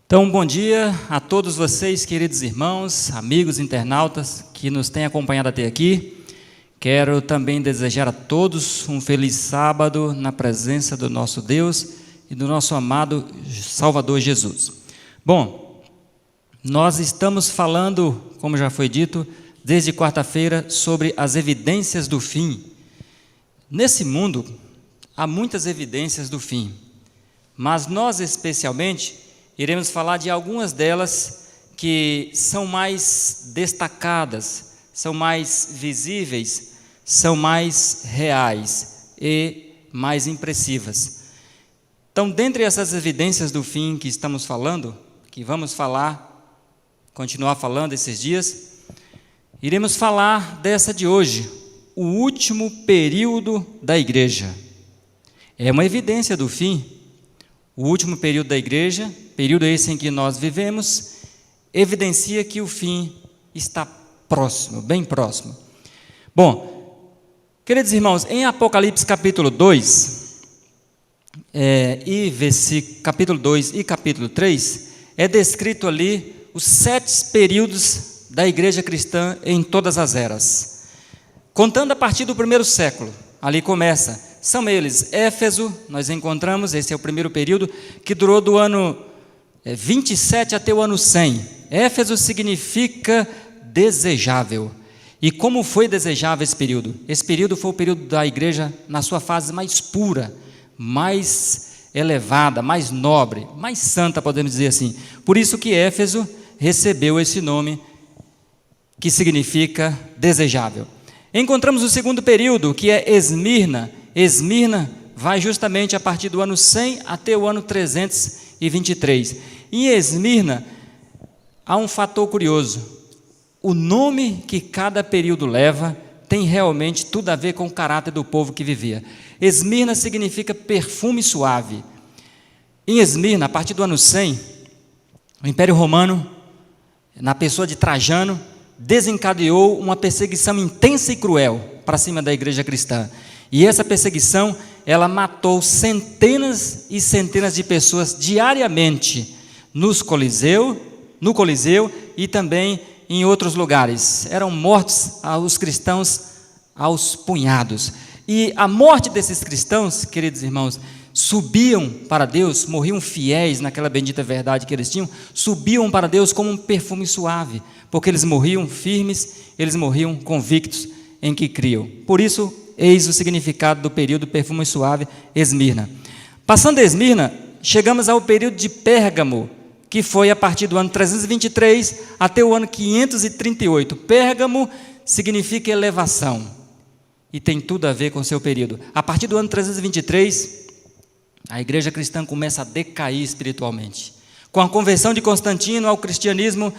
Então, bom dia a todos vocês, queridos irmãos, amigos, internautas que nos têm acompanhado até aqui. Quero também desejar a todos um feliz sábado na presença do nosso Deus e do nosso amado Salvador Jesus. Bom, nós estamos falando, como já foi dito, desde quarta-feira, sobre as evidências do fim. Nesse mundo, há muitas evidências do fim, mas nós especialmente iremos falar de algumas delas que são mais destacadas, são mais visíveis, são mais reais e mais impressivas. Então, dentre essas evidências do fim que estamos falando, que vamos falar, continuar falando esses dias, iremos falar dessa de hoje, o último período da igreja. É uma evidência do fim. O último período da igreja, período esse em que nós vivemos, evidencia que o fim está próximo, bem próximo. Bom, queridos irmãos, em Apocalipse capítulo 2, capítulo 2 e capítulo 3, é descrito ali os 7 períodos da igreja cristã em todas as eras. Contando a partir do primeiro século, ali começa. São eles, Éfeso, nós encontramos, esse é o primeiro período, que durou do ano 27 até o ano 100. Éfeso significa desejável. E como foi desejável esse período? Esse período foi o período da igreja na sua fase mais pura, mais elevada, mais nobre, mais santa, podemos dizer assim. Por isso que Éfeso recebeu esse nome, que significa desejável. Encontramos o segundo período, que é Esmirna. Esmirna vai justamente a partir do ano 100 até o ano 323. Em Esmirna, há um fator curioso. O nome que cada período leva tem realmente tudo a ver com o caráter do povo que vivia. Esmirna significa perfume suave. Em Esmirna, a partir do ano 100, o Império Romano, na pessoa de Trajano, desencadeou uma perseguição intensa e cruel para cima da igreja cristã. E essa perseguição, ela matou centenas e centenas de pessoas diariamente no Coliseu e também em outros lugares. Eram mortos os cristãos aos punhados. E a morte desses cristãos, queridos irmãos, subiam para Deus, morriam fiéis naquela bendita verdade que eles tinham, subiam para Deus como um perfume suave, porque eles morriam firmes, eles morriam convictos em que criam. Por isso, eis o significado do período perfume suave, Esmirna. Passando Esmirna, chegamos ao período de Pérgamo, que foi a partir do ano 323 até o ano 538. Pérgamo significa elevação, e tem tudo a ver com o seu período. A partir do ano 323, a igreja cristã começa a decair espiritualmente. Com a conversão de Constantino ao cristianismo,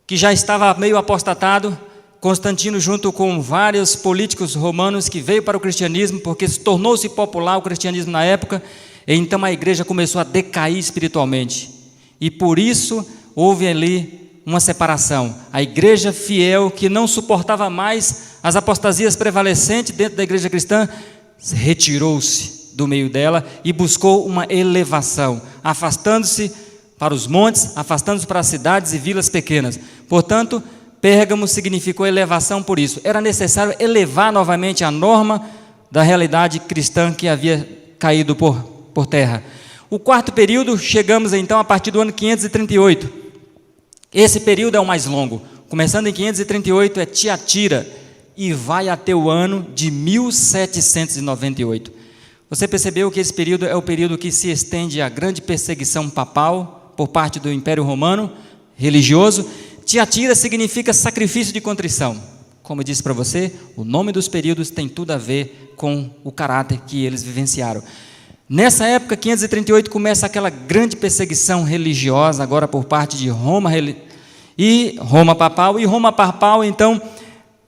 que já estava meio apostatado, Constantino, junto com vários políticos romanos que veio para o cristianismo, porque tornou-se popular o cristianismo na época, e então a igreja começou a decair espiritualmente. E por isso houve ali uma separação. A igreja fiel, que não suportava mais as apostasias prevalecentes dentro da igreja cristã, retirou-se do meio dela e buscou uma elevação, afastando-se para os montes, afastando-se para as cidades e vilas pequenas. Portanto, Pérgamo significou elevação por isso. Era necessário elevar novamente a norma da realidade cristã que havia caído por terra. O quarto período, chegamos então a partir do ano 538. Esse período é o mais longo. Começando em 538 é Tiatira e vai até o ano de 1798. Você percebeu que esse período é o período que se estende à grande perseguição papal por parte do Império Romano religioso. Tiatira significa sacrifício de contrição. Como eu disse para você, o nome dos períodos tem tudo a ver com o caráter que eles vivenciaram. Nessa época, 538, começa aquela grande perseguição religiosa, agora por parte de Roma e Roma papal. E Roma papal, então,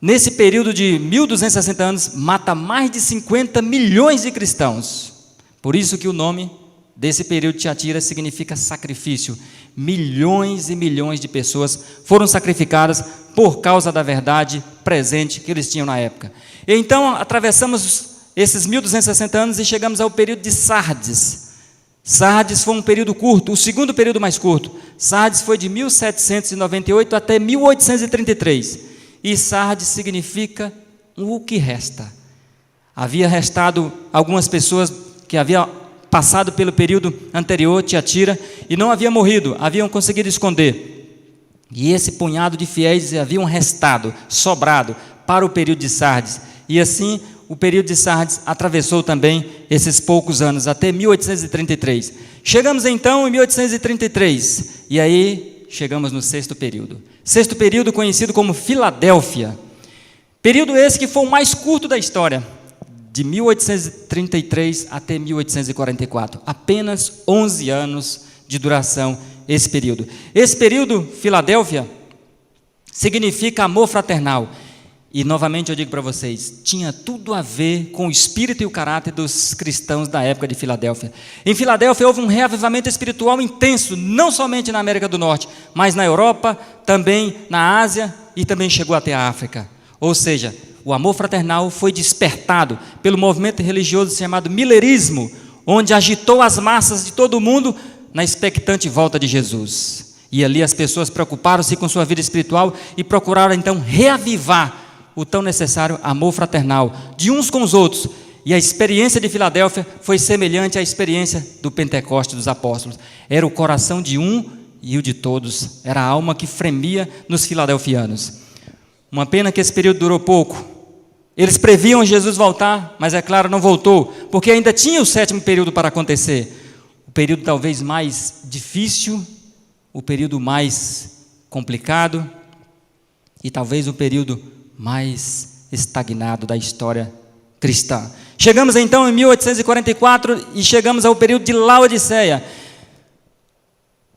nesse período de 1260 anos, mata mais de 50 milhões de cristãos. Por isso que o nome desse período de Tiatira significa sacrifício. Milhões e milhões de pessoas foram sacrificadas por causa da verdade presente que eles tinham na época. E então atravessamos esses 1260 anos e chegamos ao período de Sardes. Sardes foi um período curto, o segundo período mais curto. Sardes foi de 1798 até 1833. E Sardes significa o que resta. Havia restado algumas pessoas que haviam passado pelo período anterior, Tiatira, e não haviam morrido, haviam conseguido esconder. E esse punhado de fiéis haviam restado, sobrado, para o período de Sardes. E assim, o período de Sardes atravessou também esses poucos anos, até 1833. Chegamos então em 1833, e aí chegamos no sexto período. Sexto período conhecido como Filadélfia. Período esse que foi o mais curto da história, de 1833 até 1844. Apenas 11 anos de duração esse período. Esse período, Filadélfia, significa amor fraternal. E novamente eu digo para vocês, tinha tudo a ver com o espírito e o caráter dos cristãos da época de Filadélfia. Em Filadélfia houve um reavivamento espiritual intenso, não somente na América do Norte, mas na Europa, também na Ásia e também chegou até a África. Ou seja, o amor fraternal foi despertado pelo movimento religioso chamado Millerismo, onde agitou as massas de todo o mundo na expectante volta de Jesus. E ali as pessoas preocuparam-se com sua vida espiritual e procuraram então reavivar o tão necessário amor fraternal de uns com os outros. E a experiência de Filadélfia foi semelhante à experiência do Pentecoste dos apóstolos. Era o coração de um e o de todos. Era a alma que fremia nos filadelfianos. Uma pena que esse período durou pouco. Eles previam Jesus voltar, mas é claro, não voltou, porque ainda tinha o sétimo período para acontecer. O período talvez mais difícil, o período mais complicado e talvez o período mais estagnado da história cristã. Chegamos então em 1844 e chegamos ao período de Laodiceia.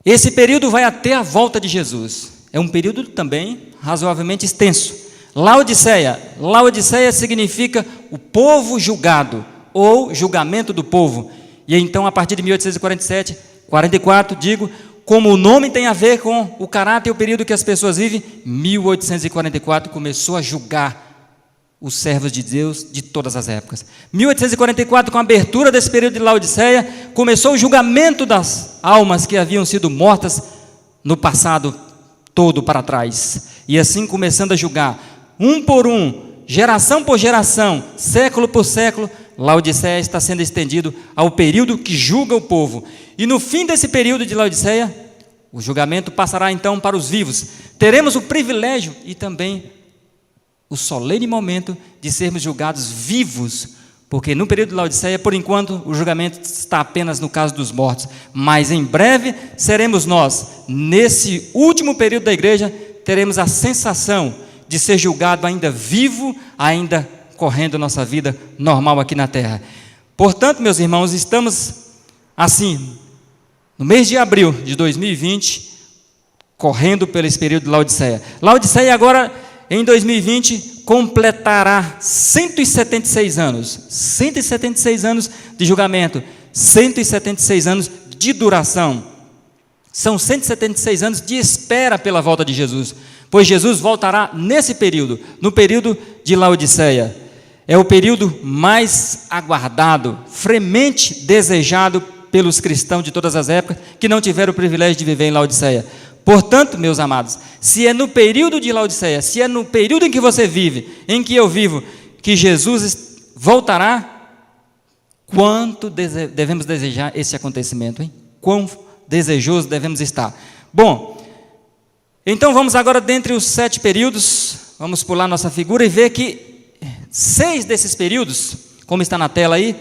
Esse período vai até a volta de Jesus. É um período também razoavelmente extenso. Laodiceia significa o povo julgado, ou julgamento do povo. E então, a partir de 1844, como o nome tem a ver com o caráter e o período que as pessoas vivem, 1844 começou a julgar os servos de Deus de todas as épocas. 1844, com a abertura desse período de Laodiceia, começou o julgamento das almas que haviam sido mortas no passado todo para trás. E assim começando a julgar, um por um, geração por geração, século por século, Laodiceia está sendo estendido ao período que julga o povo. E no fim desse período de Laodiceia, o julgamento passará então para os vivos. Teremos o privilégio e também o solene momento de sermos julgados vivos, porque no período de Laodiceia, por enquanto, o julgamento está apenas no caso dos mortos, mas em breve seremos nós, nesse último período da igreja, teremos a sensação de ser julgado ainda vivo, ainda correndo nossa vida normal aqui na terra. Portanto, meus irmãos, estamos assim, no mês de abril de 2020, correndo pelo esse período de Laodiceia. Laodiceia agora, em 2020, completará 176 anos. 176 anos de julgamento, 176 anos de duração. São 176 anos de espera pela volta de Jesus, pois Jesus voltará nesse período, no período de Laodiceia. É o período mais aguardado, fremente desejado pelos cristãos de todas as épocas que não tiveram o privilégio de viver em Laodiceia. Portanto, meus amados, se é no período de Laodiceia, se é no período em que você vive, em que eu vivo, que Jesus voltará, quanto devemos desejar esse acontecimento, hein? Quão desejoso devemos estar. Bom, então vamos agora dentre os 7 períodos, vamos pular nossa figura e ver que 6 desses períodos, como está na tela aí,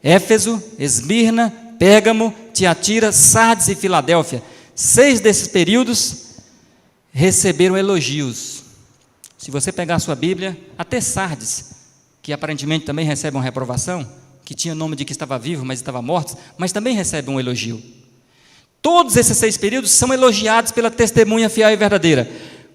Éfeso, Esmirna, Pérgamo, Tiatira, Sardes e Filadélfia, 6 desses períodos receberam elogios. Se você pegar a sua Bíblia, até Sardes, que aparentemente também recebe uma reprovação, que tinha nome de que estava vivo, mas estava morto, mas também recebe um elogio. Todos esses 6 períodos são elogiados pela testemunha fiel e verdadeira.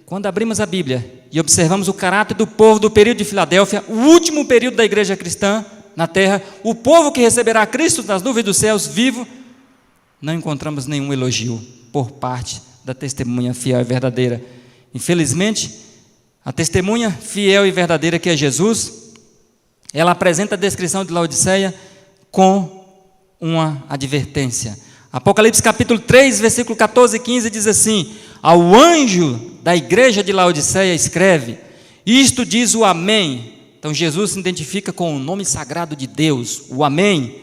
Quando abrimos a Bíblia e observamos o caráter do povo do período de Filadélfia, o último período da igreja cristã na terra, o povo que receberá Cristo nas nuvens dos céus vivo, não encontramos nenhum elogio por parte da testemunha fiel e verdadeira. Infelizmente, a testemunha fiel e verdadeira, que é Jesus, ela apresenta a descrição de Laodiceia com uma advertência. Apocalipse capítulo 3, versículo 14 e 15 diz assim: ao anjo da igreja de Laodiceia escreve: isto diz o Amém. Então Jesus se identifica com o nome sagrado de Deus, o Amém.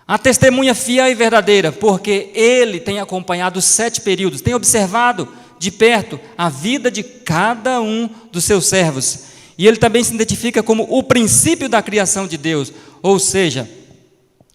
A testemunha fiel e verdadeira, porque ele tem acompanhado os 7 períodos, tem observado de perto a vida de cada um dos seus servos. E ele também se identifica como o princípio da criação de Deus. Ou seja,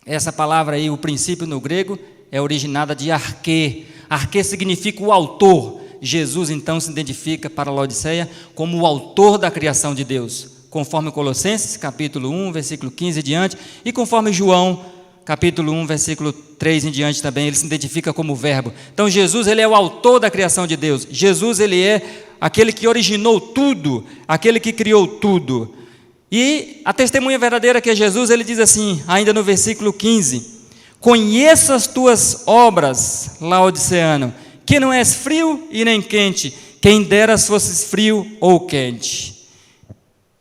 essa palavra aí, o princípio no grego, é originada de arquê. Arquê significa o autor. Jesus então se identifica para Laodiceia como o autor da criação de Deus, conforme Colossenses capítulo 1, versículo 15 em diante, e conforme João capítulo 1, versículo 3 em diante também, ele se identifica como o verbo. Então Jesus, ele é o autor da criação de Deus. Jesus, ele é aquele que originou tudo, aquele que criou tudo. E a testemunha verdadeira que é Jesus, ele diz assim, ainda no versículo 15: conheço as tuas obras, laodiceano, que não és frio e nem quente, quem deras fosses frio ou quente.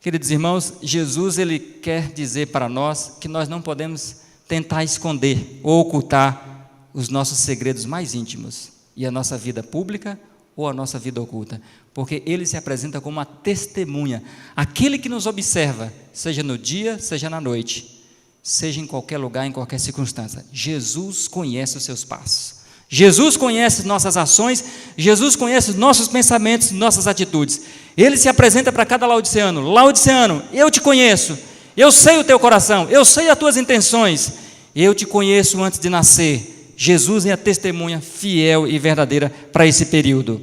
Queridos irmãos, Jesus, ele quer dizer para nós que nós não podemos tentar esconder ou ocultar os nossos segredos mais íntimos, e a nossa vida pública ou a nossa vida oculta, porque ele se apresenta como uma testemunha, aquele que nos observa, seja no dia, seja na noite, seja em qualquer lugar, em qualquer circunstância. Jesus conhece os seus passos, Jesus conhece nossas ações, Jesus conhece os nossos pensamentos, nossas atitudes. Ele se apresenta para cada laodiceano: laodiceano, eu te conheço, eu sei o teu coração, eu sei as tuas intenções, eu te conheço antes de nascer. Jesus é a testemunha fiel e verdadeira para esse período.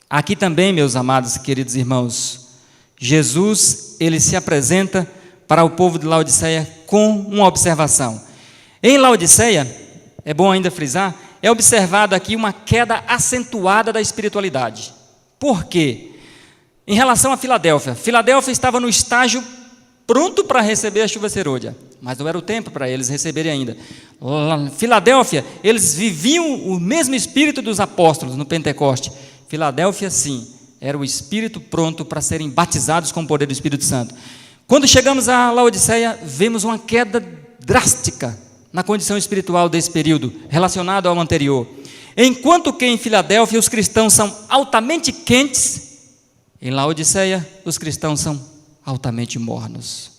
Aqui também, meus amados, queridos irmãos, Jesus, ele se apresenta para o povo de Laodiceia com uma observação. Em Laodiceia, é bom ainda frisar, é observado aqui uma queda acentuada da espiritualidade. Por quê? Em relação a Filadélfia, Filadélfia estava no estágio pronto para receber a chuva serôdia, mas não era o tempo para eles receberem ainda. Filadélfia, eles viviam o mesmo espírito dos apóstolos no Pentecoste. Filadélfia, sim, era o espírito pronto para serem batizados com o poder do Espírito Santo. Quando chegamos a Laodiceia, vemos uma queda drástica na condição espiritual desse período, relacionado ao anterior. Enquanto que em Filadélfia os cristãos são altamente quentes, em Laodiceia os cristãos são altamente mornos.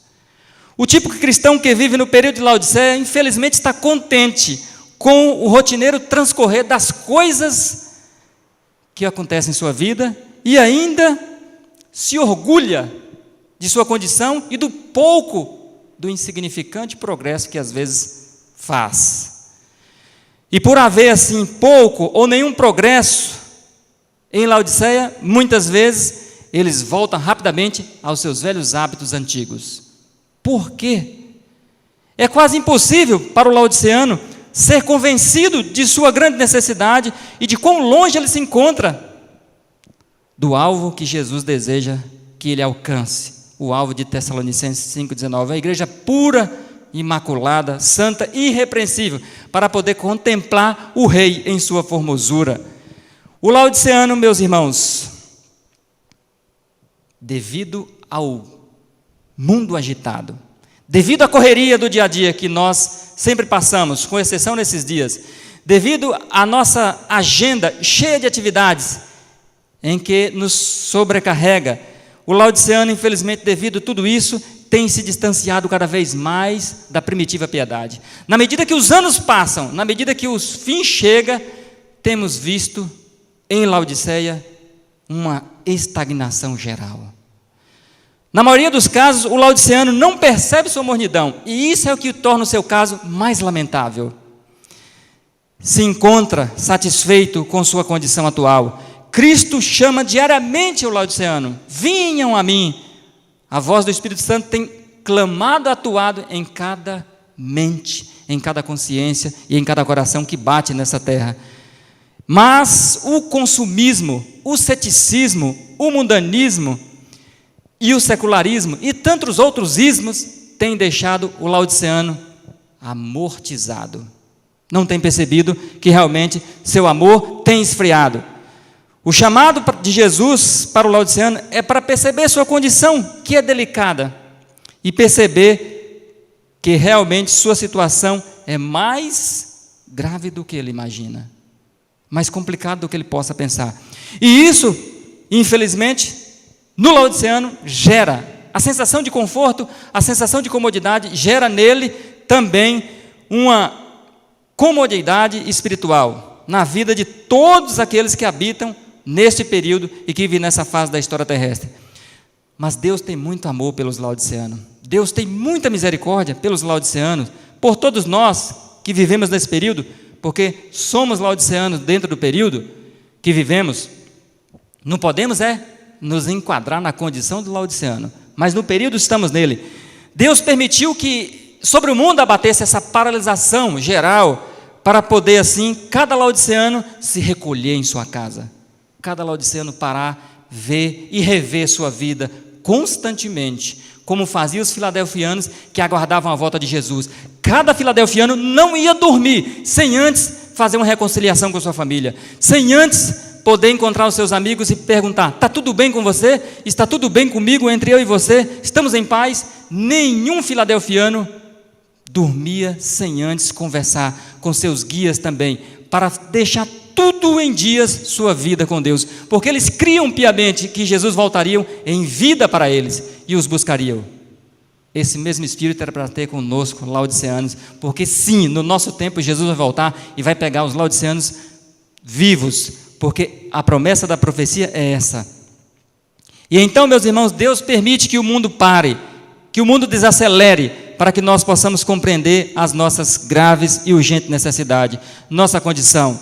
O típico cristão que vive no período de Laodiceia, infelizmente, está contente com o rotineiro transcorrer das coisas que acontecem em sua vida e ainda se orgulha de sua condição e do pouco, do insignificante progresso que às vezes faz. E por haver assim pouco ou nenhum progresso em Laodiceia, muitas vezes eles voltam rapidamente aos seus velhos hábitos antigos. Por quê? É quase impossível para o laodiceano ser convencido de sua grande necessidade e de quão longe ele se encontra do alvo que Jesus deseja que ele alcance, o alvo de Tessalonicenses 5,19, a igreja pura, imaculada, santa e irrepreensível, para poder contemplar o Rei em sua formosura. O laodiceano, meus irmãos, devido ao mundo agitado, devido à correria do dia a dia que nós sempre passamos, com exceção nesses dias, devido à nossa agenda cheia de atividades, em que nos sobrecarrega, o laodiceano, infelizmente, devido a tudo isso, tem se distanciado cada vez mais da primitiva piedade. Na medida que os anos passam, na medida que o fim chega, temos visto em Laodiceia uma estagnação geral. Na maioria dos casos, o laodiceano não percebe sua mornidão, e isso é o que torna o seu caso mais lamentável. Se encontra satisfeito com sua condição atual. Cristo chama diariamente o laodiceano: vinham a mim. A voz do Espírito Santo tem clamado, atuado em cada mente, em cada consciência e em cada coração que bate nessa terra. Mas o consumismo, o ceticismo, o mundanismo e o secularismo e tantos outros ismos têm deixado o laodiceano amortizado. Não tem percebido que realmente seu amor tem esfriado. O chamado de Jesus para o laodiceano é para perceber sua condição, que é delicada, e perceber que realmente sua situação é mais grave do que ele imagina, mais complicado do que ele possa pensar. E isso, infelizmente, no laodiceano gera a sensação de conforto, a sensação de comodidade, gera nele também uma comodidade espiritual na vida de todos aqueles que habitam neste período e que vivem nessa fase da história terrestre. Mas Deus tem muito amor pelos laodiceanos. Deus tem muita misericórdia pelos laodiceanos, por todos nós que vivemos nesse período, porque somos laodiceanos dentro do período que vivemos. Não podemos nos enquadrar na condição do laodiceano, mas no período estamos nele. Deus permitiu que sobre o mundo abatesse essa paralisação geral, para poder assim, cada laodiceano se recolher em sua casa, cada laodiceano parar, ver e rever sua vida constantemente, como faziam os filadelfianos que aguardavam a volta de Jesus. Cada filadelfiano não ia dormir sem antes fazer uma reconciliação com sua família, sem antes poder encontrar os seus amigos e perguntar: está tudo bem com você? Está tudo bem comigo, entre eu e você? Estamos em paz? Nenhum filadelfiano dormia sem antes conversar com seus guias também, para deixar tudo em dias sua vida com Deus, porque eles criam piamente que Jesus voltaria em vida para eles e os buscariam. Esse mesmo Espírito era para ter conosco, laodiceanos, porque sim, no nosso tempo Jesus vai voltar e vai pegar os laodiceanos vivos, porque a promessa da profecia é essa. E então, meus irmãos, Deus permite que o mundo pare, que o mundo desacelere, para que nós possamos compreender as nossas graves e urgentes necessidades, nossa condição.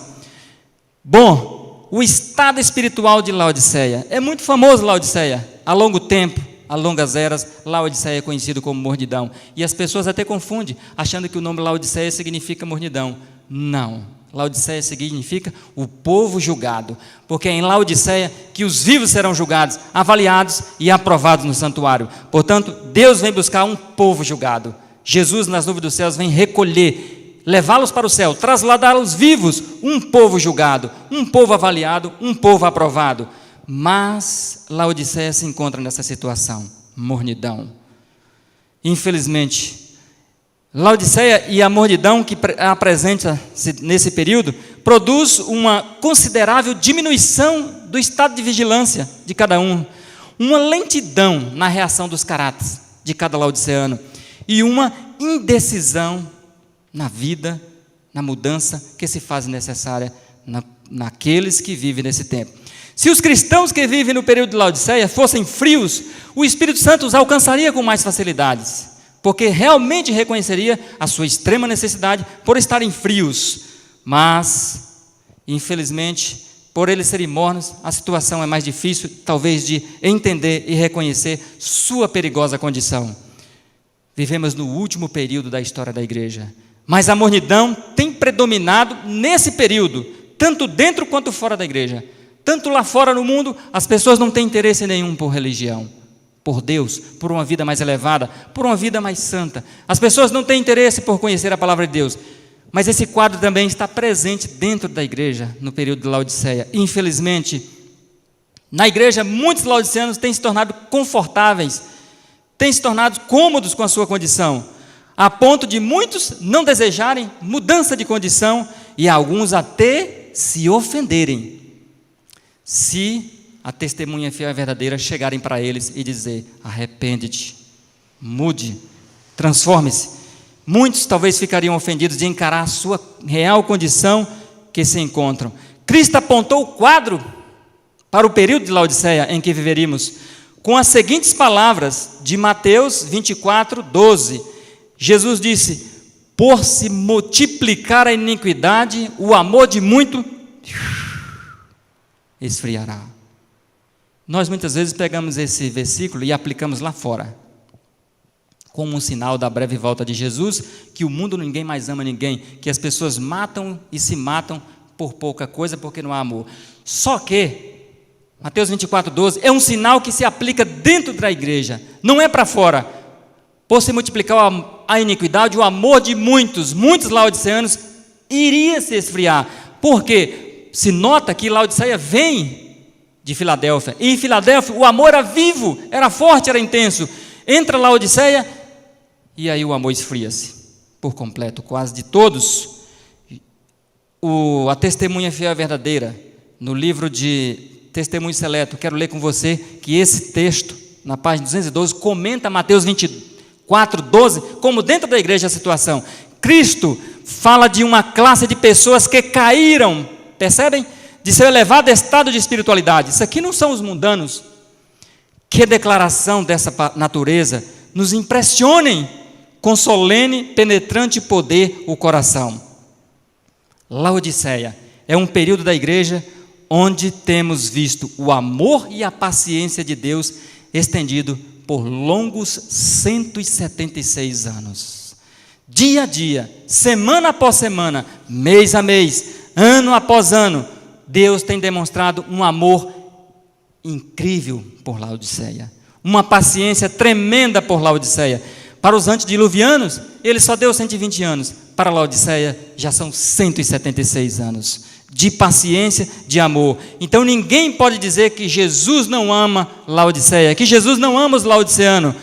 Bom, o estado espiritual de Laodiceia. É muito famoso Laodiceia, há longo tempo, há longas eras, Laodiceia é conhecido como mornidão. E as pessoas até confundem, achando que o nome Laodiceia significa mornidão. Não, Laodiceia significa o povo julgado, porque é em Laodiceia que os vivos serão julgados, avaliados e aprovados no santuário. Portanto, Deus vem buscar um povo julgado. Jesus nas nuvens dos céus vem recolher, levá-los para o céu, trasladá-los vivos, um povo julgado, um povo avaliado, um povo aprovado. Mas Laodiceia se encontra nessa situação, mornidão. Infelizmente, Laodiceia e a mornidão que apresenta nesse período produz uma considerável diminuição do estado de vigilância de cada um, uma lentidão na reação dos caráteres de cada laodiceano e uma indecisão na vida, na mudança que se faz necessária naqueles que vivem nesse tempo. Se os cristãos que vivem no período de Laodiceia fossem frios, o Espírito Santo os alcançaria com mais facilidades, porque realmente reconheceria a sua extrema necessidade por estarem frios. Mas, infelizmente, por eles serem mornos, a situação é mais difícil, talvez, de entender e reconhecer sua perigosa condição. Vivemos no último período da história da igreja, mas a mornidão tem predominado nesse período, tanto dentro quanto fora da igreja. Tanto lá fora no mundo, as pessoas não têm interesse nenhum por religião, por Deus, por uma vida mais elevada, por uma vida mais santa. As pessoas não têm interesse por conhecer a palavra de Deus. Mas esse quadro também está presente dentro da igreja, no período de Laodiceia. Infelizmente, na igreja, muitos laodiceanos têm se tornado confortáveis, têm se tornado cômodos com a sua condição, a ponto de muitos não desejarem mudança de condição e alguns até se ofenderem, se a testemunha fiel e verdadeira chegarem para eles e dizer: arrepende-te, mude, transforme-se. Muitos talvez ficariam ofendidos de encarar a sua real condição que se encontram. Cristo apontou o quadro para o período de Laodiceia em que viveríamos, com as seguintes palavras de Mateus 24, 12. Jesus disse: por se multiplicar a iniquidade, o amor de muito esfriará. Nós muitas vezes pegamos esse versículo e aplicamos lá fora, como um sinal da breve volta de Jesus, que o mundo ninguém mais ama ninguém, que as pessoas matam e se matam por pouca coisa, porque não há amor. Só que Mateus 24, 12 é um sinal que se aplica dentro da igreja, não é para fora. Por se multiplicar a iniquidade, o amor de muitos laodiceanos iria se esfriar. Por quê? Se nota que Laodiceia vem de Filadélfia, e em Filadélfia o amor era vivo, era forte, era intenso. Entra Laodiceia, e aí o amor esfria-se por completo, quase de todos. A testemunha fiel e verdadeira, no livro de Testemunho Seleto, quero ler com você que esse texto, na página 212, comenta Mateus 24, 12, como dentro da igreja a situação. Cristo fala de uma classe de pessoas que caíram, percebem? De seu elevado estado de espiritualidade. Isso aqui não são os mundanos. Que declaração dessa natureza nos impressionem com solene, penetrante poder o coração. Laodiceia é um período da igreja onde temos visto o amor e a paciência de Deus estendido por longos 176 anos. Dia a dia, semana após semana, mês a mês, ano após ano, Deus tem demonstrado um amor incrível por Laodiceia, uma paciência tremenda por Laodiceia. Para os antediluvianos, ele só deu 120 anos. Para Laodiceia, já são 176 anos de paciência, de amor. Então ninguém pode dizer que Jesus não ama Laodiceia, que Jesus não ama os laodiceanos.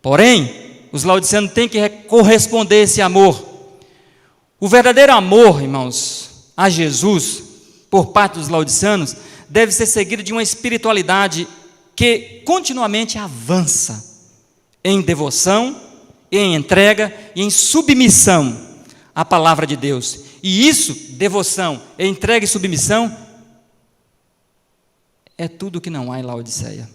Porém, os laodiceanos têm que corresponder a esse amor. O verdadeiro amor, irmãos, a Jesus, por parte dos laodiceanos, deve ser seguido de uma espiritualidade que continuamente avança em devoção, em entrega e em submissão à palavra de Deus. E isso, devoção, entrega e submissão, é tudo que não há em Laodiceia.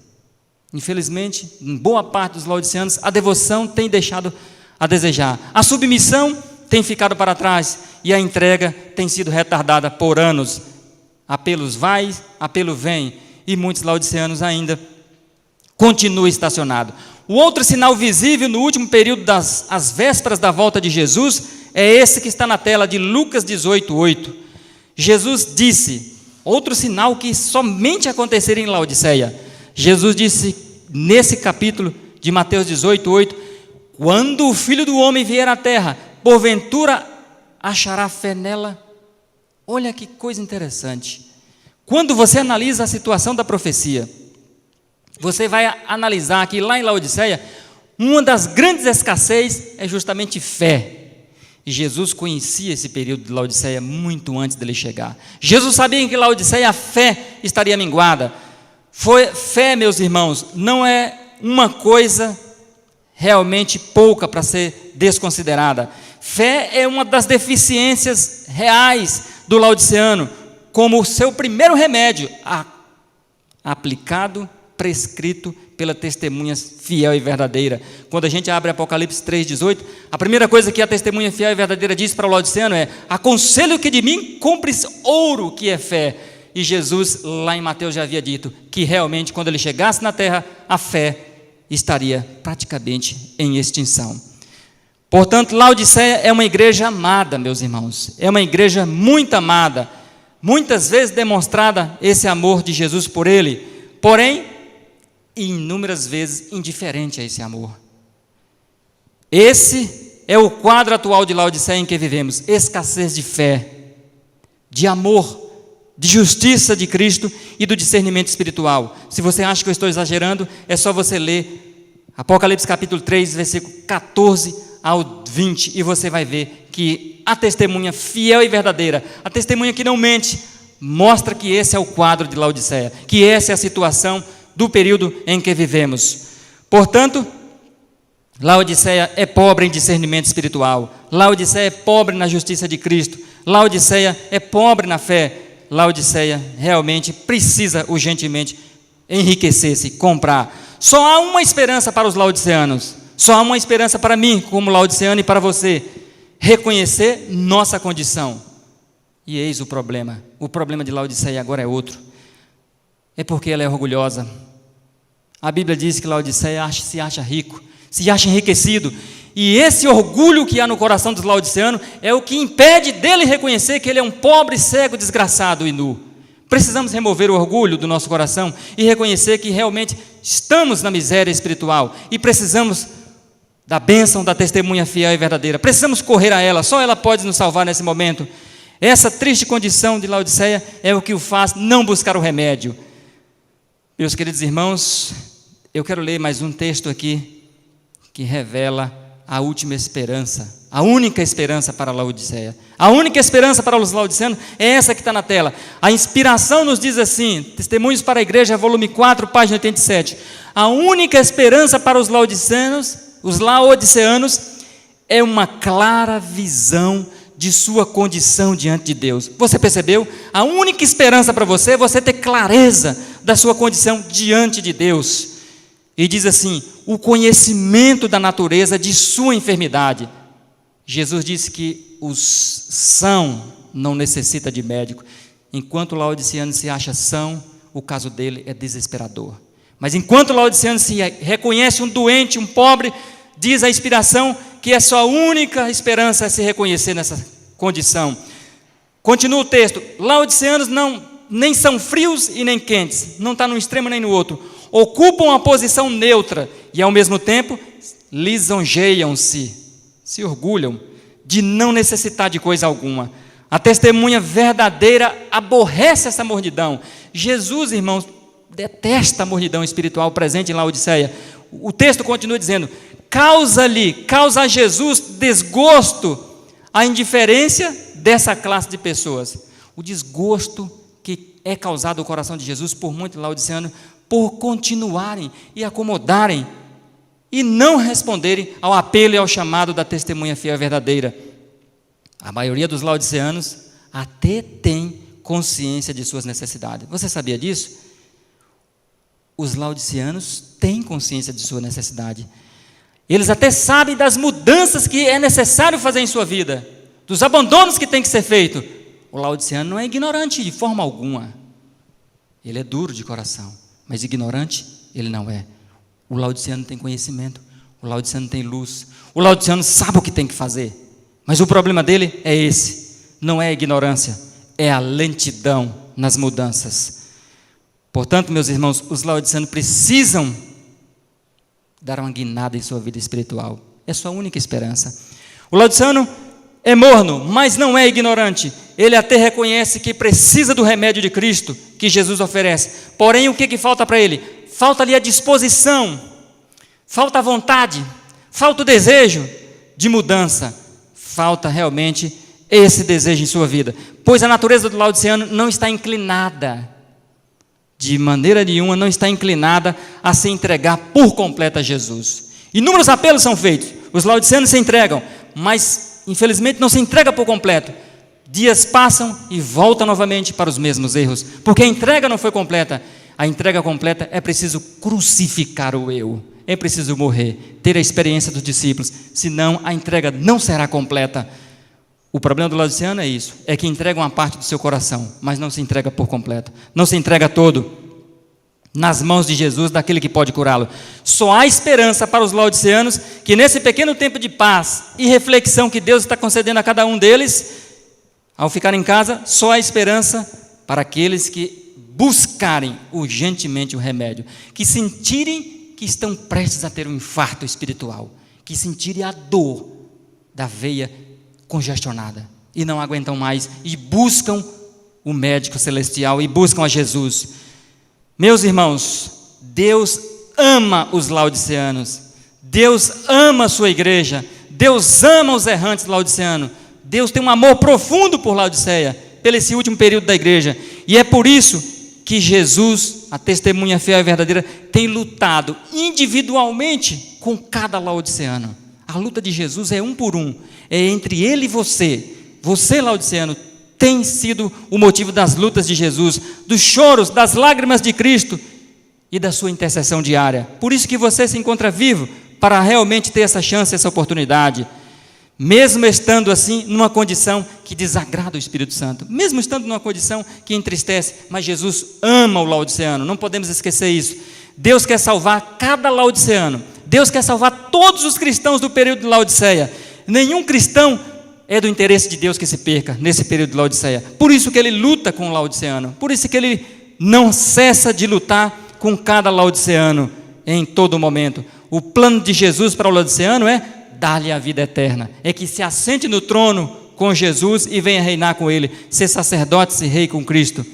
Infelizmente, em boa parte dos laodiceanos, a devoção tem deixado a desejar. A submissão tem ficado para trás e a entrega tem sido retardada por anos. Apelos vai, apelo vem, e muitos laodiceanos ainda continuam estacionados. O outro sinal visível no último período às vésperas da volta de Jesus é esse que está na tela de Lucas 18:8. Jesus disse, outro sinal que somente aconteceria em Laodiceia. Jesus disse nesse capítulo de Mateus 18:8: quando o Filho do Homem vier à terra, porventura achará fé nela? Olha que coisa interessante. Quando você analisa a situação da profecia, você vai analisar que lá em Laodiceia, uma das grandes escassez é justamente fé. E Jesus conhecia esse período de Laodiceia muito antes dele chegar. Jesus sabia que em Laodiceia a fé estaria minguada. Fé, meus irmãos, não é uma coisa realmente pouca para ser desconsiderada. Fé é uma das deficiências reais do laodiceano, como o seu primeiro remédio, aplicado, prescrito pela testemunha fiel e verdadeira. Quando a gente abre Apocalipse 3:18, a primeira coisa que a testemunha fiel e verdadeira diz para o laodiceano é: aconselho que de mim compres ouro, que é fé. E Jesus, lá em Mateus, já havia dito que realmente, quando ele chegasse na terra, a fé estaria praticamente em extinção. Portanto, Laodiceia é uma igreja amada, meus irmãos. É uma igreja muito amada. Muitas vezes demonstrada esse amor de Jesus por ele. Porém, inúmeras vezes indiferente a esse amor. Esse é o quadro atual de Laodiceia em que vivemos: escassez de fé, de amor, de justiça de Cristo e do discernimento espiritual. Se você acha que eu estou exagerando, é só você ler Apocalipse capítulo 3, versículo 14 ao 20, e você vai ver que a testemunha fiel e verdadeira, a testemunha que não mente, mostra que esse é o quadro de Laodiceia, que essa é a situação do período em que vivemos. Portanto, Laodiceia é pobre em discernimento espiritual, Laodiceia é pobre na justiça de Cristo, Laodiceia é pobre na fé, Laodiceia realmente precisa urgentemente enriquecer-se, comprar. Só há uma esperança para os laodiceanos, só há uma esperança para mim como laodiceano e para você: reconhecer nossa condição. E eis o problema de Laodiceia agora é outro, é porque ela é orgulhosa. A Bíblia diz que Laodiceia se acha rico, se acha enriquecido, e esse orgulho que há no coração dos laodiceanos é o que impede dele reconhecer que ele é um pobre, cego, desgraçado e nu. Precisamos remover o orgulho do nosso coração e reconhecer que realmente estamos na miséria espiritual e precisamos da bênção da testemunha fiel e verdadeira. Precisamos correr a ela, só ela pode nos salvar nesse momento. Essa triste condição de Laodiceia é o que o faz não buscar o remédio. Meus queridos irmãos, eu quero ler mais um texto aqui que revela a última esperança, a única esperança para a Laodiceia. A única esperança para os laodiceanos é essa que está na tela. A inspiração nos diz assim, Testemunhos para a Igreja, volume 4, página 87. A única esperança para os laodiceanos é uma clara visão de sua condição diante de Deus. Você percebeu? A única esperança para você é você ter clareza da sua condição diante de Deus. E diz assim, o conhecimento da natureza de sua enfermidade. Jesus disse que os são não necessita de médico. Enquanto o laodiceano se acha são, o caso dele é desesperador. Mas enquanto o laodiceano se reconhece um doente, um pobre, diz a inspiração que a sua única esperança é se reconhecer nessa condição. Continua o texto, laodiceanos nem são frios e nem quentes, não está num extremo nem no outro, ocupam uma posição neutra e ao mesmo tempo lisonjeiam-se, se orgulham de não necessitar de coisa alguma. A testemunha verdadeira aborrece essa mornidão. Jesus, irmãos, detesta a mornidão espiritual presente em Laodiceia. O texto continua dizendo, causa a Jesus desgosto a indiferença dessa classe de pessoas. O desgosto que é causado ao coração de Jesus por muitos laodiceanos, por continuarem e acomodarem e não responderem ao apelo e ao chamado da testemunha fiel e verdadeira. A maioria dos laodiceanos até tem consciência de suas necessidades. Você sabia disso? Os laodiceanos têm consciência de sua necessidade. Eles até sabem das mudanças que é necessário fazer em sua vida, dos abandonos que tem que ser feito. O laodiceano não é ignorante de forma alguma. Ele é duro de coração, mas ignorante ele não é. O laodiceano tem conhecimento, o laodiceano tem luz, o laodiceano sabe o que tem que fazer. Mas o problema dele é esse, não é a ignorância, é a lentidão nas mudanças. Portanto, meus irmãos, os laodiceanos precisam dar uma guinada em sua vida espiritual. É sua única esperança. O laodiceano é morno, mas não é ignorante. Ele até reconhece que precisa do remédio de Cristo que Jesus oferece. Porém, o que falta para ele? Falta-lhe a disposição, falta a vontade, falta o desejo de mudança. Falta realmente esse desejo em sua vida. Pois a natureza do laodiceano não está inclinada, de maneira nenhuma, não está inclinada a se entregar por completo a Jesus. Inúmeros apelos são feitos. Os laodiceanos se entregam, mas infelizmente não se entrega por completo. Dias passam e voltam novamente para os mesmos erros, porque a entrega não foi completa. A entrega completa é preciso crucificar o eu, é preciso morrer, ter a experiência dos discípulos, senão a entrega não será completa. O problema do laodiceano é isso, é que entrega uma parte do seu coração, mas não se entrega por completo, não se entrega todo nas mãos de Jesus, daquele que pode curá-lo. Só há esperança para os laodiceanos que nesse pequeno tempo de paz e reflexão que Deus está concedendo a cada um deles, ao ficar em casa, só há esperança para aqueles que buscarem urgentemente o remédio, que sentirem que estão prestes a ter um infarto espiritual, que sentirem a dor da veia congestionada e não aguentam mais e buscam o médico celestial e buscam a Jesus. Meus irmãos, Deus ama os laodiceanos, Deus ama a sua igreja, Deus ama os errantes laodiceanos, Deus tem um amor profundo por Laodiceia, pelo esse último período da igreja, e é por isso que Jesus, a testemunha fiel e verdadeira, tem lutado individualmente com cada laodiceano. A luta de Jesus é um por um, é entre ele e você. Você, laodiceano, tem sido o motivo das lutas de Jesus, dos choros, das lágrimas de Cristo e da sua intercessão diária. Por isso que você se encontra vivo, para realmente ter essa chance, essa oportunidade. Mesmo estando assim, numa condição que desagrada o Espírito Santo, mesmo estando numa condição que entristece, mas Jesus ama o laodiceano, não podemos esquecer isso. Deus quer salvar cada laodiceano, Deus quer salvar todos os cristãos do período de Laodiceia. Nenhum cristão é do interesse de Deus que se perca nesse período de Laodiceia. Por isso que ele luta com o laodiceano, por isso que ele não cessa de lutar com cada laodiceano em todo momento. O plano de Jesus para o laodiceano é dar-lhe a vida eterna, é que se assente no trono com Jesus e venha reinar com ele, ser sacerdote e rei com Cristo.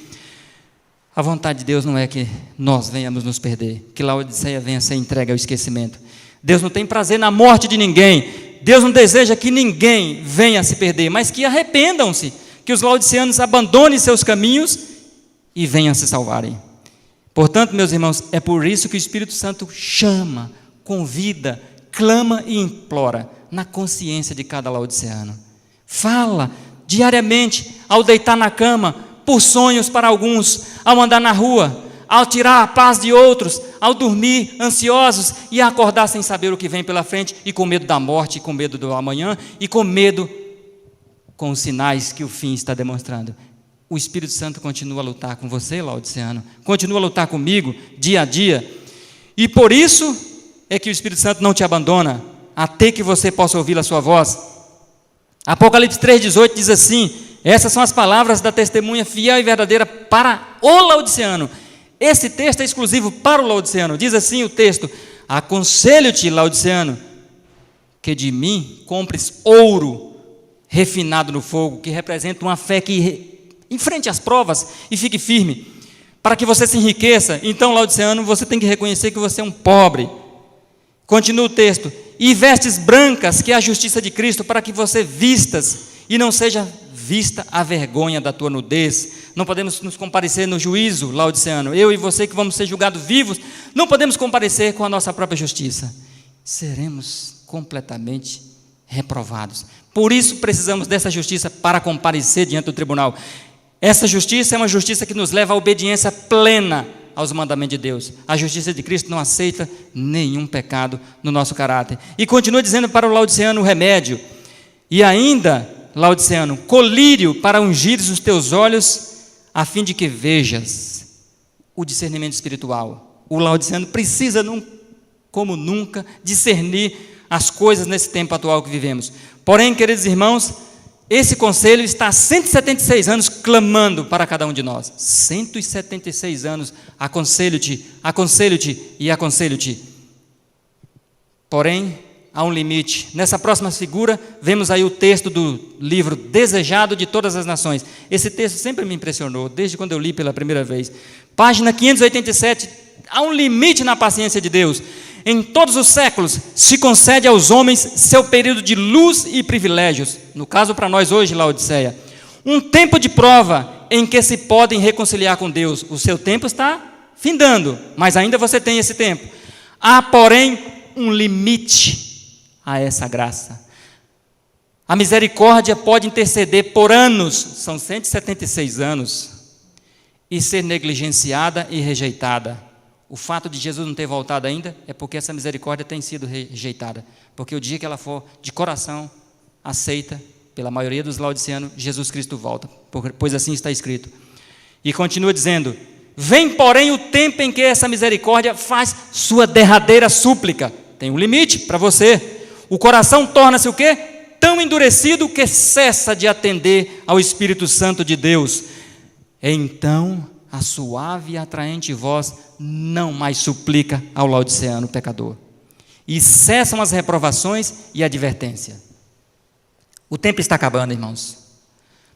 A vontade de Deus não é que nós venhamos nos perder, que Laodiceia venha ser entregue ao esquecimento. Deus não tem prazer na morte de ninguém. Deus não deseja que ninguém venha a se perder, mas que arrependam-se, que os laodiceanos abandonem seus caminhos e venham a se salvarem. Portanto, meus irmãos, é por isso que o Espírito Santo chama, convida, clama e implora na consciência de cada laodiceano. Fala diariamente, ao deitar na cama, por sonhos para alguns, ao andar na rua, ao tirar a paz de outros, ao dormir ansiosos e acordar sem saber o que vem pela frente e com medo da morte, e com medo do amanhã e com medo com os sinais que o fim está demonstrando. O Espírito Santo continua a lutar com você, laodiceano, continua a lutar comigo dia a dia, e por isso é que o Espírito Santo não te abandona, até que você possa ouvir a sua voz. Apocalipse 3,18 diz assim: essas são as palavras da testemunha fiel e verdadeira para o laodiceano. Esse texto é exclusivo para o laodiceano. Diz assim o texto: aconselho-te, laodiceano, que de mim compres ouro refinado no fogo, que representa uma fé que enfrente as provas e fique firme, para que você se enriqueça. Então, laodiceano, você tem que reconhecer que você é um pobre. Continua o texto: e vestes brancas, que é a justiça de Cristo, para que você vistas e não seja vista a vergonha da tua nudez. Não podemos nos comparecer no juízo, laodiceano. Eu e você que vamos ser julgados vivos, não podemos comparecer com a nossa própria justiça. Seremos completamente reprovados. Por isso precisamos dessa justiça para comparecer diante do tribunal. Essa justiça é uma justiça que nos leva à obediência plena aos mandamentos de Deus. A justiça de Cristo não aceita nenhum pecado no nosso caráter. E continua dizendo para o laodiceano o remédio. E ainda, laodiceano, colírio para ungires os teus olhos, a fim de que vejas o discernimento espiritual. O laodiceano precisa, como nunca, discernir as coisas nesse tempo atual que vivemos. Porém, queridos irmãos, esse conselho está há 176 anos clamando para cada um de nós. 176 anos, aconselho-te, aconselho-te e aconselho-te. Porém, há um limite. Nessa próxima figura, vemos aí o texto do livro Desejado de Todas as Nações. Esse texto sempre me impressionou, desde quando eu li pela primeira vez. Página 587, há um limite na paciência de Deus. Em todos os séculos, se concede aos homens seu período de luz e privilégios. No caso para nós hoje, Laodiceia. Um tempo de prova em que se podem reconciliar com Deus. O seu tempo está findando, mas ainda você tem esse tempo. Há, porém, um limite a essa graça. A misericórdia pode interceder por anos, são 176 anos, e ser negligenciada e rejeitada. O fato de Jesus não ter voltado ainda é porque essa misericórdia tem sido rejeitada. Porque o dia que ela for de coração aceita pela maioria dos laodiceanos, Jesus Cristo volta, pois assim está escrito. E continua dizendo: vem, porém, o tempo em que essa misericórdia faz sua derradeira súplica. Tem um limite para você. O coração torna-se o quê? Tão endurecido que cessa de atender ao Espírito Santo de Deus. Então a suave e atraente voz não mais suplica ao laodiceano pecador. E cessam as reprovações e a advertência. O tempo está acabando, irmãos.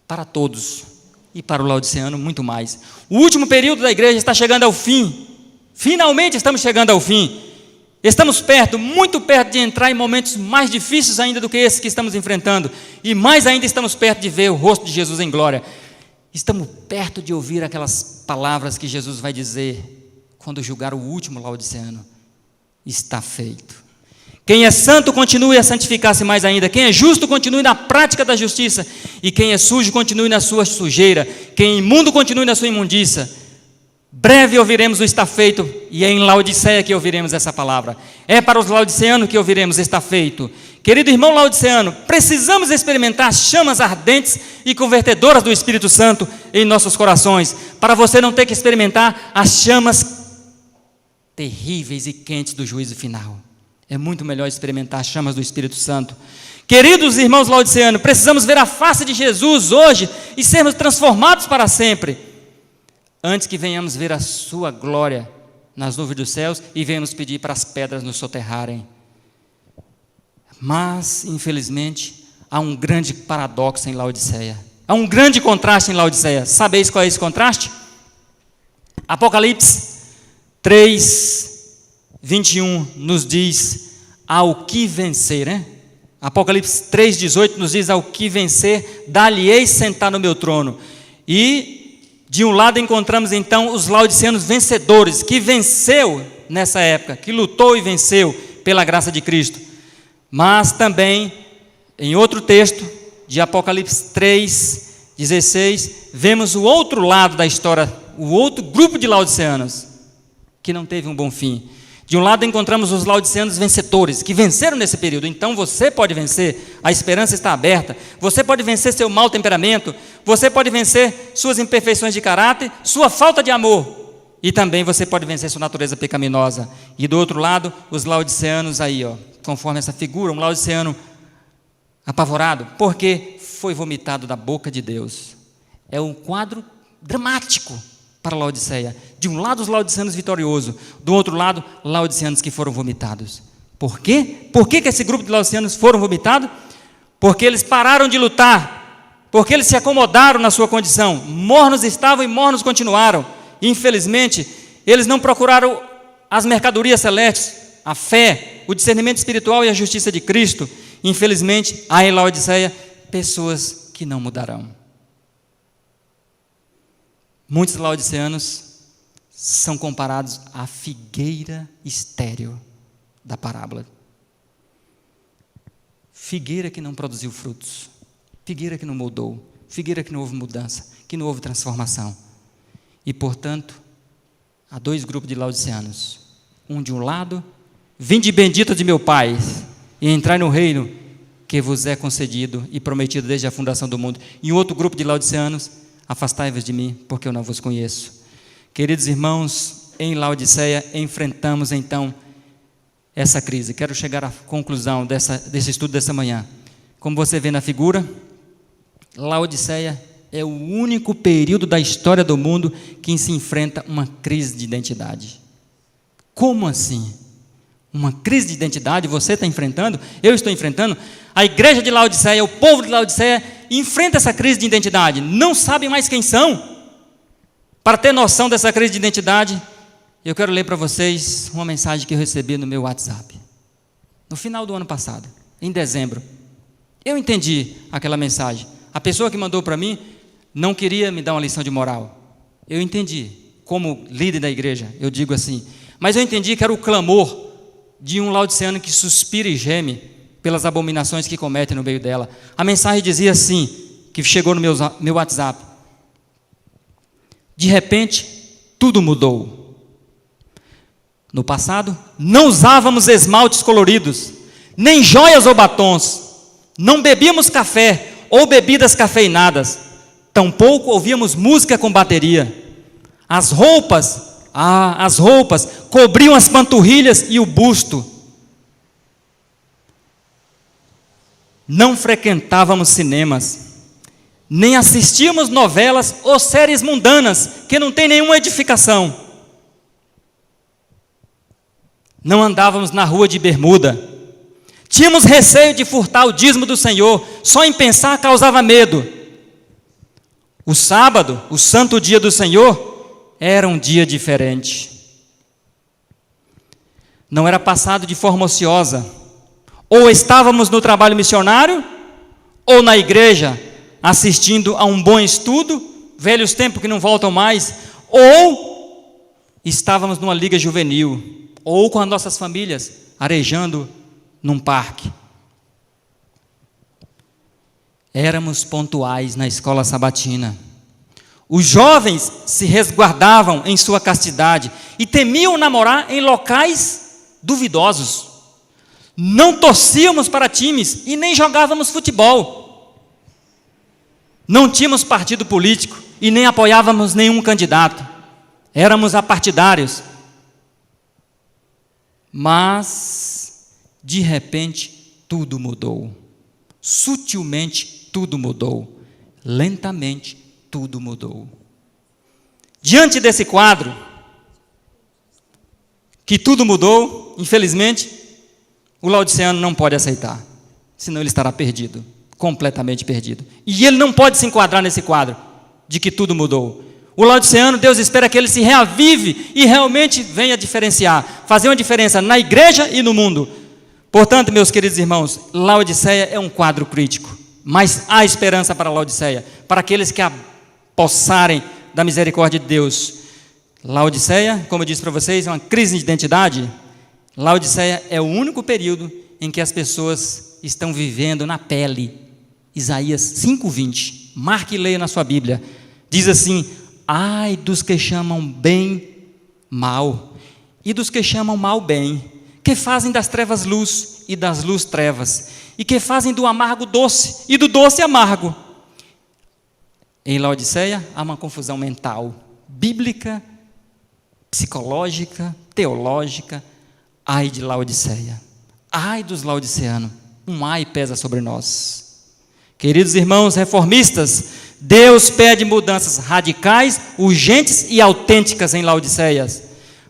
Para todos. E para o laodiceano, muito mais. O último período da igreja está chegando ao fim. Finalmente estamos chegando ao fim. Estamos perto, muito perto de entrar em momentos mais difíceis ainda do que esses que estamos enfrentando. E mais ainda estamos perto de ver o rosto de Jesus em glória. Estamos perto de ouvir aquelas palavras que Jesus vai dizer quando julgar o último laodiceano. Está feito. Quem é santo, continue a santificar-se mais ainda. Quem é justo, continue na prática da justiça. E quem é sujo, continue na sua sujeira. Quem é imundo, continue na sua imundícia. Breve ouviremos o está feito, e é em Laodiceia que ouviremos essa palavra. É para os laodiceanos que ouviremos está feito. Querido irmão laodiceano, precisamos experimentar as chamas ardentes e convertedoras do Espírito Santo em nossos corações, para você não ter que experimentar as chamas terríveis e quentes do juízo final. É muito melhor experimentar as chamas do Espírito Santo. Queridos irmãos laodiceanos, precisamos ver a face de Jesus hoje e sermos transformados para sempre, antes que venhamos ver a sua glória nas nuvens dos céus e venhamos pedir para as pedras nos soterrarem. Mas, infelizmente, há um grande paradoxo em Laodiceia. Há um grande contraste em Laodiceia. Sabeis qual é esse contraste? Apocalipse 3, 21 nos diz: ao que vencer, né? Apocalipse 3,18 nos diz: ao que vencer, dar-lhe-eis sentar no meu trono. E de um lado encontramos então os laodiceanos vencedores, que venceu nessa época, que lutou e venceu pela graça de Cristo. Mas também, em outro texto, de Apocalipse 3,16, vemos o outro lado da história, o outro grupo de laodiceanos, que não teve um bom fim. De um lado encontramos os laodiceanos vencedores, que venceram nesse período. Então você pode vencer, a esperança está aberta. Você pode vencer seu mau temperamento, você pode vencer suas imperfeições de caráter, sua falta de amor, e também você pode vencer sua natureza pecaminosa. E do outro lado, os laodiceanos aí, conforme essa figura, um laodiceano apavorado, porque foi vomitado da boca de Deus. É um quadro dramático para a Laodiceia. De um lado os laodiceanos vitoriosos, do outro lado laodiceanos que foram vomitados. Por quê? Por que esse grupo de laodiceanos foram vomitados? Porque eles pararam de lutar, porque eles se acomodaram na sua condição. Mornos estavam e mornos continuaram. Infelizmente, eles não procuraram as mercadorias celestes, a fé, o discernimento espiritual e a justiça de Cristo. Infelizmente, há em Laodiceia pessoas que não mudarão. Muitos laodiceanos são comparados à figueira estéril da parábola. Figueira que não produziu frutos, figueira que não mudou, figueira que não houve mudança, que não houve transformação. E, portanto, há dois grupos de laodiceanos. Um de um lado: vinde bendito de meu Pai, e entrai no reino que vos é concedido e prometido desde a fundação do mundo. E outro grupo de laodiceanos: afastai-vos de mim, porque eu não vos conheço. Queridos irmãos, em Laodiceia enfrentamos então essa crise. Quero chegar à conclusão desse estudo dessa manhã. Como você vê na figura, Laodiceia é o único período da história do mundo que se enfrenta uma crise de identidade. Como assim? Uma crise de identidade você está enfrentando? Eu estou enfrentando? A igreja de Laodiceia, o povo de Laodiceia enfrenta essa crise de identidade. Não sabem mais quem são. Para ter noção dessa crise de identidade, eu quero ler para vocês uma mensagem que eu recebi no meu WhatsApp. No final do ano passado, em dezembro. Eu entendi aquela mensagem. A pessoa que mandou para mim não queria me dar uma lição de moral. Eu entendi. Como líder da igreja, eu digo assim. Mas eu entendi que era o clamor de um laodiceano que suspira e geme pelas abominações que comete no meio dela. A mensagem dizia assim, que chegou no meu WhatsApp: de repente, tudo mudou. No passado, não usávamos esmaltes coloridos, nem joias ou batons, não bebíamos café ou bebidas cafeinadas, tampouco ouvíamos música com bateria. As roupas cobriam as panturrilhas e o busto. Não frequentávamos cinemas, nem assistíamos novelas ou séries mundanas, que não tem nenhuma edificação. Não andávamos na rua de bermuda. Tínhamos receio de furtar o dízimo do Senhor, só em pensar causava medo. O sábado, o santo dia do Senhor, era um dia diferente. Não era passado de forma ociosa. Ou estávamos no trabalho missionário, ou na igreja, assistindo a um bom estudo, velhos tempos que não voltam mais, ou estávamos numa liga juvenil, ou com as nossas famílias, arejando num parque. Éramos pontuais na escola sabatina. Os jovens se resguardavam em sua castidade e temiam namorar em locais duvidosos. Não torcíamos para times e nem jogávamos futebol. Não tínhamos partido político e nem apoiávamos nenhum candidato. Éramos apartidários. Mas, de repente, tudo mudou. Sutilmente, tudo mudou. Lentamente, tudo mudou. Diante desse quadro, que tudo mudou, infelizmente, o laodiceano não pode aceitar, senão ele estará perdido, completamente perdido. E ele não pode se enquadrar nesse quadro de que tudo mudou. O laodiceano, Deus espera que ele se reavive e realmente venha diferenciar, fazer uma diferença na igreja e no mundo. Portanto, meus queridos irmãos, Laodiceia é um quadro crítico, mas há esperança para Laodiceia, para aqueles que apossarem da misericórdia de Deus. Laodiceia, como eu disse para vocês, é uma crise de identidade. Laodiceia é o único período em que as pessoas estão vivendo na pele. Isaías 5:20, marque e leia na sua Bíblia. Diz assim: ai dos que chamam bem mal, e dos que chamam mal bem, que fazem das trevas luz e das luz trevas, e que fazem do amargo doce e do doce amargo. Em Laodiceia há uma confusão mental, bíblica, psicológica, teológica. Ai de Laodiceia, ai dos laodiceanos, um ai pesa sobre nós. Queridos irmãos reformistas, Deus pede mudanças radicais, urgentes e autênticas em Laodiceia.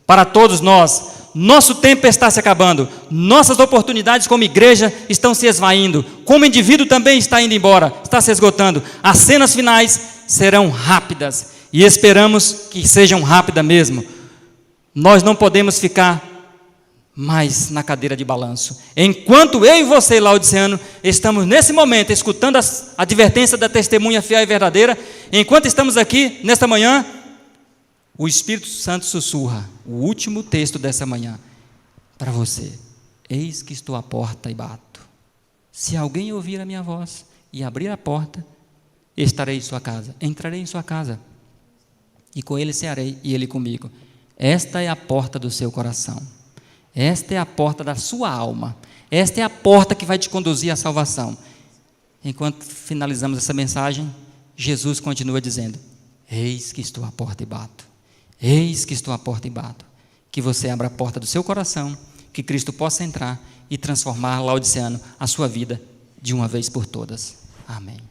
Para todos nós, nosso tempo está se acabando, nossas oportunidades como igreja estão se esvaindo, como indivíduo também está indo embora, está se esgotando. As cenas finais serão rápidas e esperamos que sejam rápidas mesmo. Nós não podemos ficar mais na cadeira de balanço. Enquanto eu e você, laodiceano, estamos nesse momento escutando a advertência da testemunha fiel e verdadeira, enquanto estamos aqui nesta manhã, o Espírito Santo sussurra o último texto dessa manhã para você: eis que estou à porta e bato. Se alguém ouvir a minha voz e abrir a porta, estarei em sua casa, entrarei em sua casa, e com ele cearei e ele comigo. Esta é a porta do seu coração. Esta é a porta da sua alma. Esta é a porta que vai te conduzir à salvação. Enquanto finalizamos essa mensagem, Jesus continua dizendo: eis que estou à porta e bato. Eis que estou à porta e bato. Que você abra a porta do seu coração, que Cristo possa entrar e transformar, laodiceano, a sua vida de uma vez por todas. Amém.